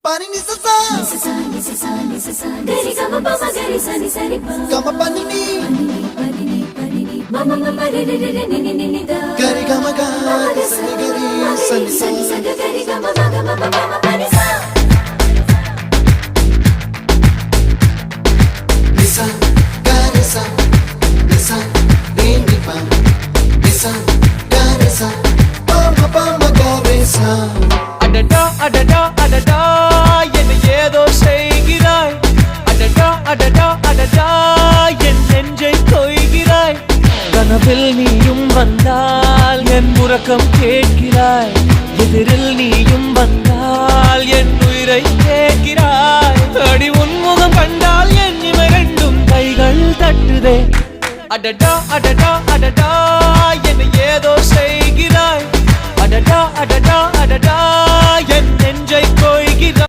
Pani ni sa sa gari gama pa ma gari sa ni sa ri pa gama pani ni mama mama re re re ni ni ni da gari gama ga sa ni gari sa ni sa gari gama ma gama mama pani sa nisa gari sa nisa re ni pa nisa gari sa pa ma gari sa அடடா அடடா அடடா என்ன ஏதோ செய்கிறாய் அடடா அடடா அடடா என் நெஞ்சை கொய்கிறாய் கனவில் நீயும் வந்தால் என் உறக்கம் கேட்கிறாய் எதிரில் நீயும் வந்தால் என் உயிரை கேட்கிறாய் அடி உன்முகம் கண்டால் என் இமை ரெண்டும் கைகள் தட்டுதே அடடா அடடா அடடா என்ன ஏதோ செய்கிறாய் அடடா அடடா அடடா என் நெஞ்சை கொய்கிறாய்